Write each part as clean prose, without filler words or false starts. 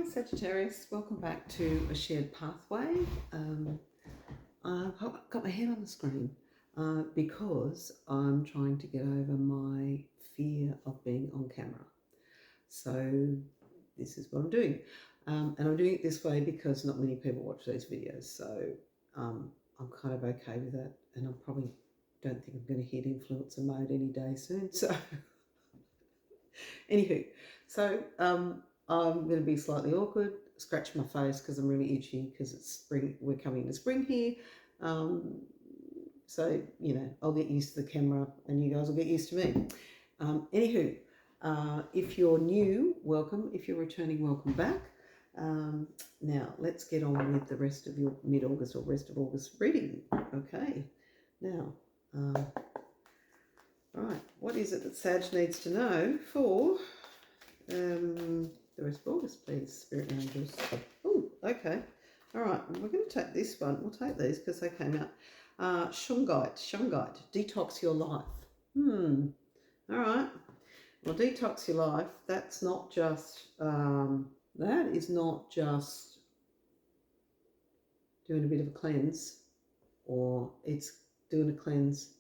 Hi Sagittarius, welcome back to A Shared Pathway. I've got my head on the screen because I'm trying to get over my fear of being on camera. So this is what I'm doing. And I'm doing it this way because not many people watch these videos. So I'm kind of okay with that. And I probably don't think I'm going to hit influencer mode any day soon. So anywho, so I'm going to be slightly awkward, scratch my face because I'm really itchy because it's spring. We're coming into spring here. So, you know, I'll get used to the camera and you guys will get used to me. Anywho, if you're new, welcome. If you're returning, welcome back. Now, let's get on with the rest of your mid-August or rest of August reading. Okay. Now, right, what is it that Sag needs to know for the rest of August, please, Spirit and Angels? Oh, okay. All right, we're going to take this one. We'll take these because they came out. Shungite, detox your life. All right. Well, detox your life, that's not just, that is not just doing a bit of a cleanse, or it's doing a cleanse,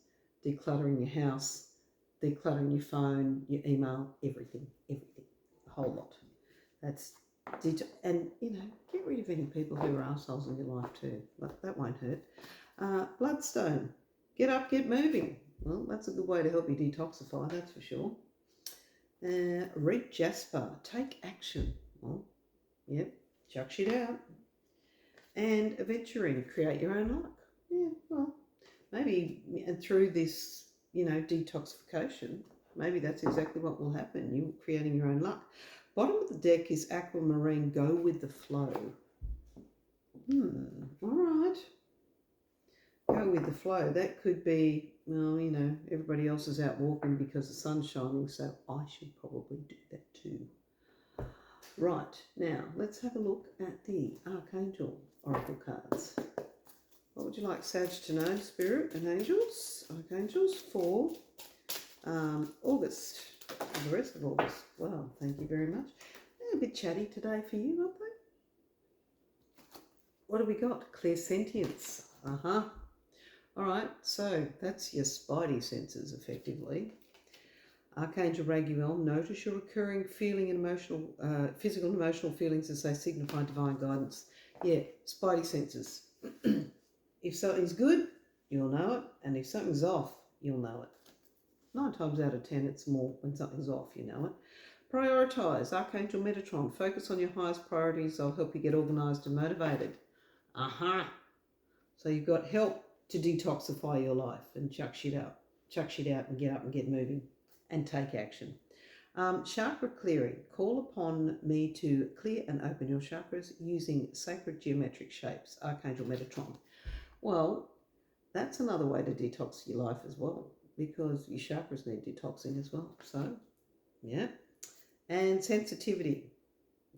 decluttering your house, decluttering your phone, your email, everything, a whole lot. That's and you know, get rid of any people who are assholes in your life too. That won't hurt. Bloodstone, get up, get moving. Well, that's a good way to help you detoxify, that's for sure. Red Jasper, take action. Well, yep, chuck shit out. And adventuring, create your own luck. Yeah, well, maybe through this, you know, detoxification, maybe that's exactly what will happen. You're creating your own luck. Bottom of the deck is aquamarine, go with the flow. All right. Go with the flow. That could be, well, you know, everybody else is out walking because the sun's shining, so I should probably do that too. Right, now let's have a look at the Archangel Oracle cards. What would you like Sag to know, Spirit and Angels, Archangels, for August, and the rest of August? Well, thank you very much. They're a bit chatty today for you, aren't they? What have we got? Clairsentience. All right, so that's your spidey senses, effectively. Archangel Raguel, notice your recurring feeling and emotional, physical and emotional feelings as they signify divine guidance. Yeah, spidey senses. If something's good, you'll know it, and if something's off, you'll know it. 9 times out of 10, it's more when something's off, you know it. Prioritise, Archangel Metatron, focus on your highest priorities. They'll help you get organised and motivated. So you've got help to detoxify your life and chuck shit out and get up and get moving and take action. Chakra clearing, call upon me to clear and open your chakras using sacred geometric shapes, Archangel Metatron. Well, that's another way to detox your life as well, because your chakras need detoxing as well. So, yeah. And sensitivity.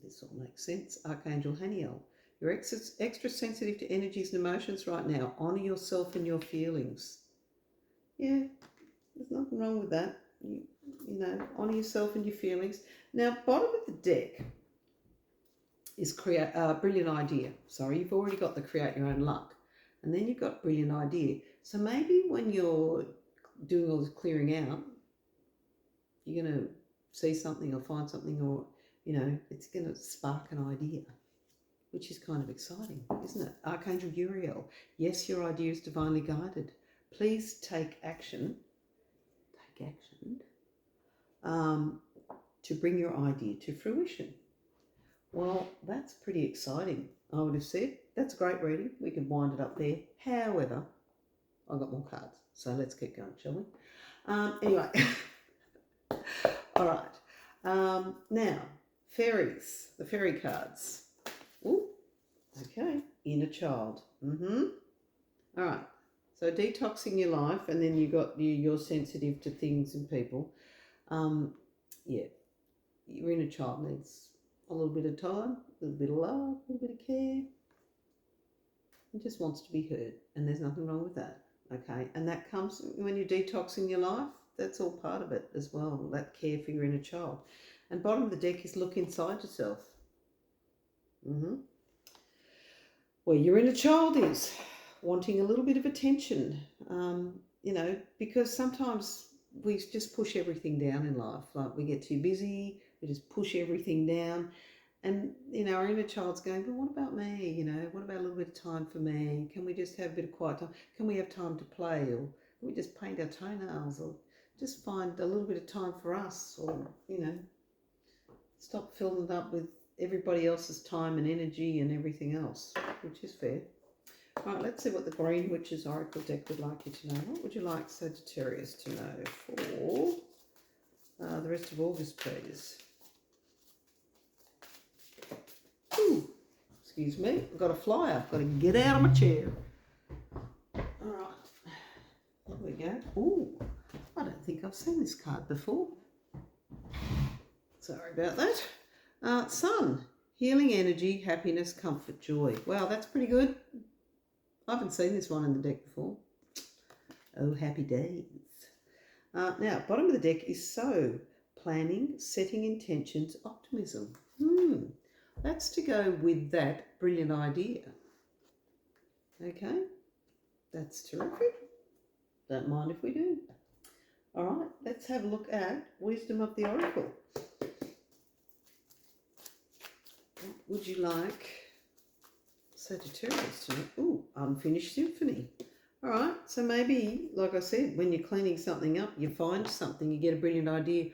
This all makes sense. Archangel Haniel. You're extra sensitive to energies and emotions right now. Honour yourself and your feelings. Yeah, there's nothing wrong with that. You know, honour yourself and your feelings. Now, bottom of the deck is brilliant idea. Sorry, you've already got the create your own luck. And then you've got brilliant idea. So maybe when you're doing all this clearing out, you're going to see something or find something, or, you know, it's going to spark an idea, which is kind of exciting, isn't it? Archangel Uriel, yes, your idea is divinely guided. Please take action. To bring your idea to fruition. Well, that's pretty exciting, I would have said. That's a great reading. We can wind it up there. However, I've got more cards, so let's keep going, shall we? Anyway, all right. Now, fairies, the fairy cards. Ooh, okay, inner child. All right, so detoxing your life, and then you're sensitive to things and people. Yeah, your inner child needs a little bit of time, a little bit of love, a little bit of care. It just wants to be heard, and there's nothing wrong with that, okay? And that comes when you're detoxing your life. That's all part of it as well, that care for your inner child. And bottom of the deck is look inside yourself. Mm-hmm. Where your inner child is, wanting a little bit of attention, because sometimes we just push everything down in life. Like we get too busy, we just push everything down. And, our inner child's going, but what about me? What about a little bit of time for me? Can we just have a bit of quiet time? Can we have time to play? Or can we just paint our toenails? Or just find a little bit of time for us? Or, stop filling it up with everybody else's time and energy and everything else, which is fair. All right, let's see what the Green Witch's Oracle deck would like you to know. What would you like Sagittarius to know for the rest of August, please? Ooh, excuse me, I've got a flyer. I've got to get out of my chair. All right, there we go. Ooh, I don't think I've seen this card before. Sorry about that. Sun, healing energy, happiness, comfort, joy. Wow, that's pretty good. I haven't seen this one in the deck before. Oh, happy days. Now, bottom of the deck is So, planning, setting intentions, optimism. That's to go with that brilliant idea. Okay, that's terrific. Don't mind if we do. All right, let's have a look at Wisdom of the Oracle. What would you like Sagittarius to know? Ooh, Unfinished Symphony. All right, so maybe, like I said, when you're cleaning something up, you find something, you get a brilliant idea,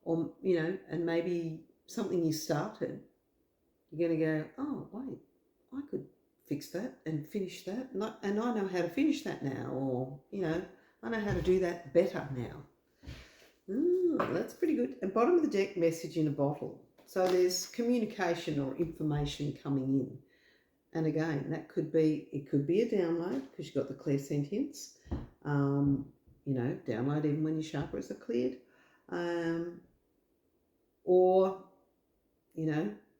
or, and maybe something you started, you're going to go, oh, wait, I could fix that and finish that, and I know how to finish that now, or, I know how to do that better now. That's pretty good. And bottom of the deck, Message in a Bottle. So there's communication or information coming in. And again, it could be a download because you've got the clairsentience. Download even when your chakras are cleared. Or,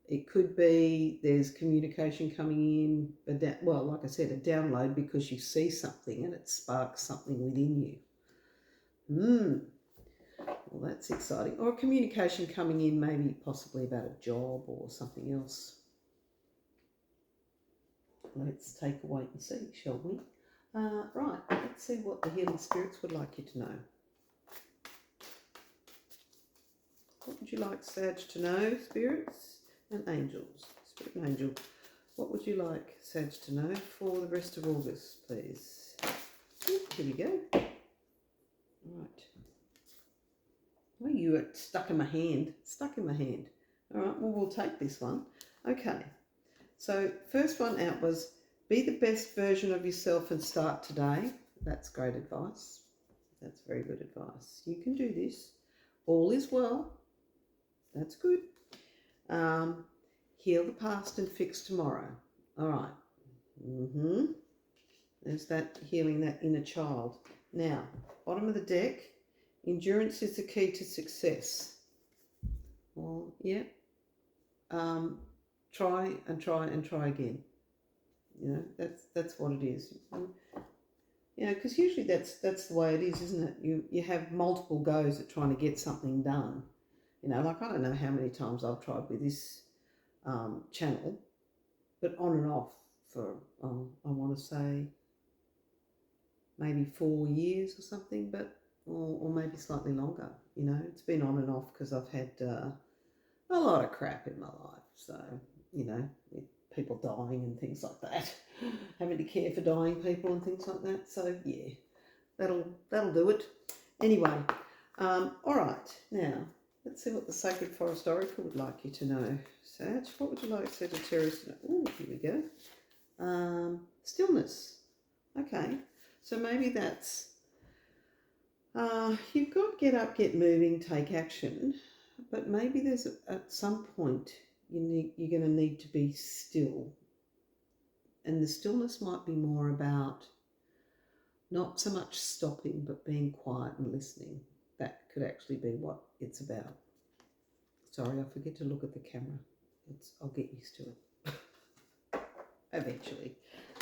it could be there's communication coming in, like I said, a download because you see something and it sparks something within you. Well, that's exciting. Or communication coming in, maybe possibly about a job or something else. Let's take a wait and see, shall we? Right, let's see what the healing spirits would like you to know. What would you like Sag to know, spirits and angels? Spirit and angel, what would you like Sag to know for the rest of August, please? Here we go. Right. Oh, you are stuck in my hand. All right, well, we'll take this one. Okay. So first one out was be the best version of yourself and start today. That's great advice. That's very good advice. You can do this. All is well. That's good. Heal the past and fix tomorrow. All right. There's that healing that inner child. Now, bottom of the deck, endurance is the key to success. Well, yeah. Try and try and try again. That's what it is. Because usually that's the way it is, isn't it? You have multiple goes at trying to get something done. Like I don't know how many times I've tried with this channel, but on and off for I want to say maybe 4 years or something, or maybe slightly longer. It's been on and off because I've had a lot of crap in my life. So with people dying and things like that, having to care for dying people and things like that. So yeah, that'll do it. Anyway, all right. Now let's see what the Sacred Forest Oracle would like you to know. Sag, what would you like Sagittarius to know? Oh, here we go. Stillness. Okay, so maybe that's you've got get up, get moving, take action, but maybe there's at some point you're going to need to be still, and the stillness might be more about not so much stopping but being quiet and listening. That could actually be what it's about. Sorry, I forget to look at the camera. I'll get used to it eventually.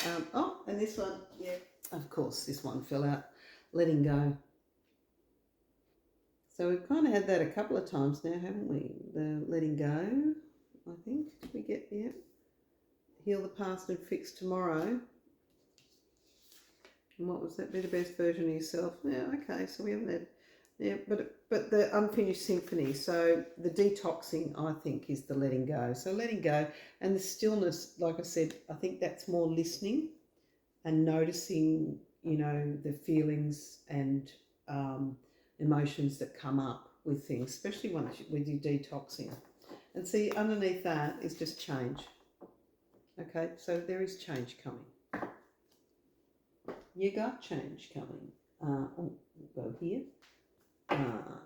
And this one, yeah, of course, this one fell out. Letting go. So we've kind of had that a couple of times now, haven't we? The letting go, I think. Did we get, yeah. Heal the past and fix tomorrow. And what was that? Be the best version of yourself. Yeah, okay, so we haven't had... Yeah, but the unfinished symphony. So the detoxing, I think, is the letting go. So letting go and the stillness, like I said, I think that's more listening and noticing, you know, the feelings and emotions that come up with things, especially once with your detoxing. And see, underneath that is just change. Okay, so there is change coming. You got change coming. We'll go here.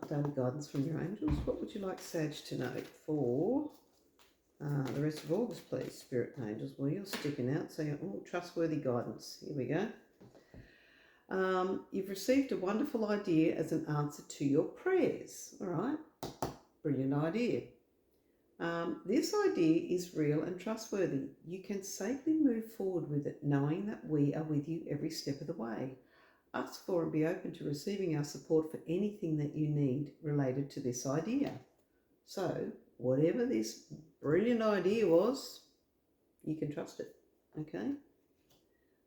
Daily guidance from your angels. What would you like Sag to know for the rest of August, please, Spirit and Angels? Well, you're sticking out, so you're trustworthy guidance. Here we go. You've received a wonderful idea as an answer to your prayers. All right, brilliant idea. This idea is real and trustworthy. You can safely move forward with it, knowing that we are with you every step of the way. Ask for and be open to receiving our support for anything that you need related to this idea. So, whatever this brilliant idea was, you can trust it, okay?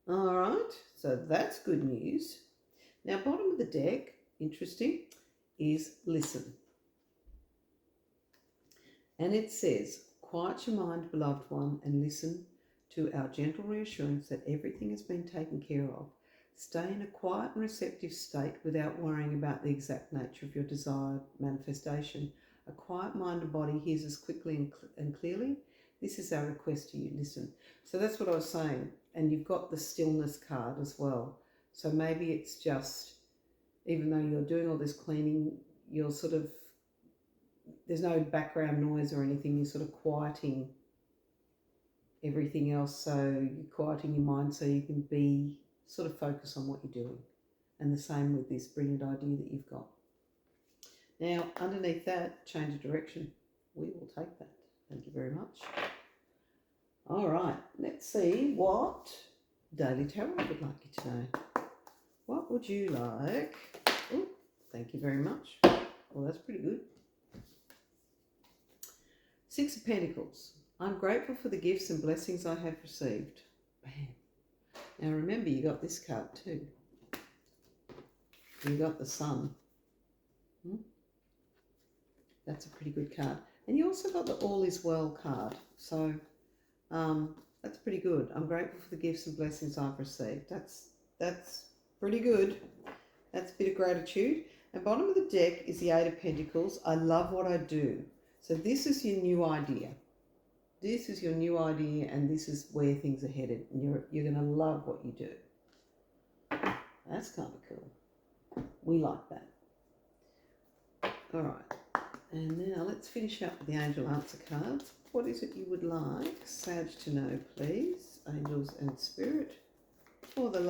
All right, so that's good news. Now, bottom of the deck, interesting, is listen. And it says, quiet your mind, beloved one, and listen to our gentle reassurance that everything has been taken care of. Stay in a quiet and receptive state without worrying about the exact nature of your desired manifestation. A quiet mind and body hears us quickly and clearly. This is our request to you. Listen. So that's what I was saying. And you've got the stillness card as well. So maybe it's just, even though you're doing all this cleaning, you're sort of, there's no background noise or anything. You're sort of quieting everything else. So you're quieting your mind so you can be sort of focus on what you're doing. And the same with this brilliant idea that you've got. Now, underneath that, change of direction. We will take that. Thank you very much. All right, let's see what Daily Tarot would like you to know. What would you like? Oh, thank you very much. Well, that's pretty good. Six of Pentacles. I'm grateful for the gifts and blessings I have received. Bam. Now remember, you got this card too. You got the Sun. That's a pretty good card. And you also got the All is Well card. So that's pretty good. I'm grateful for the gifts and blessings I've received. That's pretty good. That's a bit of gratitude. And bottom of the deck is the Eight of Pentacles. I love what I do. So this is your new idea. This is your new idea, and this is where things are headed. And you're going to love what you do. That's kind of cool. We like that. All right. And now let's finish up with the angel answer cards. What is it you would like Sag to know, please? Angels and Spirit. For the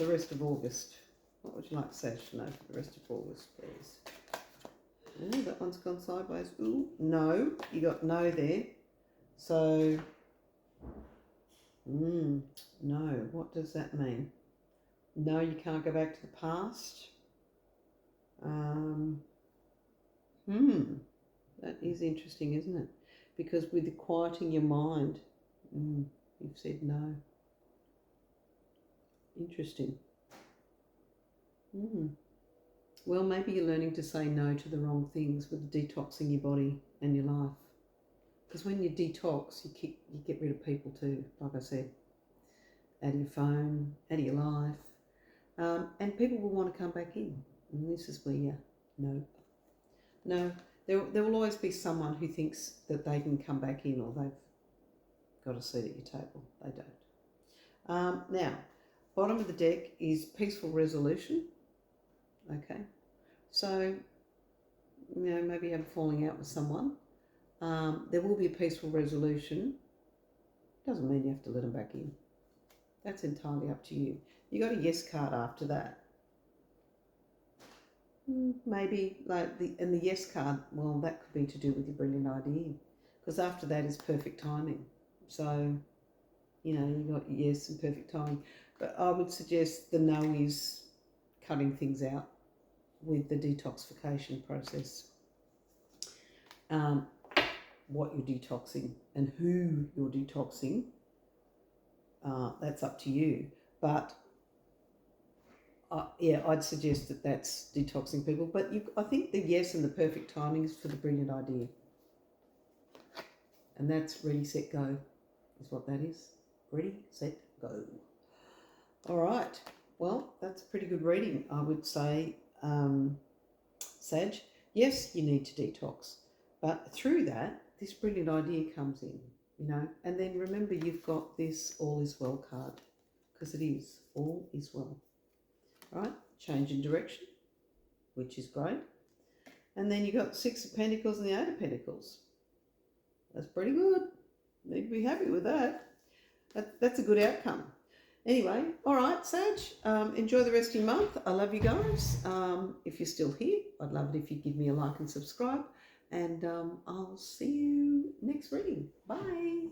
rest of August. What would you like Sag to know for the rest of August, please? Oh, that one's gone sideways. Ooh, no. You got no there. So, no. What does that mean? No, you can't go back to the past. That is interesting, isn't it? Because with the quieting your mind, you've said no. Interesting. Well, maybe you're learning to say no to the wrong things with detoxing your body and your life. Because when you detox, you get rid of people too, like I said. Out of your phone, out of your life. And people will want to come back in. And this is where you no. There will always be someone who thinks that they can come back in or they've got a seat at your table. They don't. Now, bottom of the deck is peaceful resolution. Okay. So, maybe you have a falling out with someone. There will be a peaceful resolution. Doesn't mean you have to let them back in. That's entirely up to you. You got a yes card after that. Maybe the yes card, well, that could be to do with your brilliant idea. Because after that is perfect timing. So, you got yes and perfect timing. But I would suggest the no is cutting things out with the detoxification process. What you're detoxing and who you're detoxing that's up to you. But yeah, I'd suggest that that's detoxing people. But I think the yes and the perfect timing is for the brilliant idea. And that's ready, set, go is what that is. Ready, set, go. All right. Well, that's a pretty good reading, I would say, Sag. Yes, you need to detox. But through that, this brilliant idea comes in, you know. And then remember, you've got this all is well card, because it is. All is well. Right? Change in direction, which is great. And then you've got the Six of Pentacles and the Eight of Pentacles. That's pretty good. Need to be happy with that. That's a good outcome. Anyway, all right, Sag, enjoy the rest of your month. I love you guys. If you're still here, I'd love it if you give me a like and subscribe. And I'll see you next reading. Bye.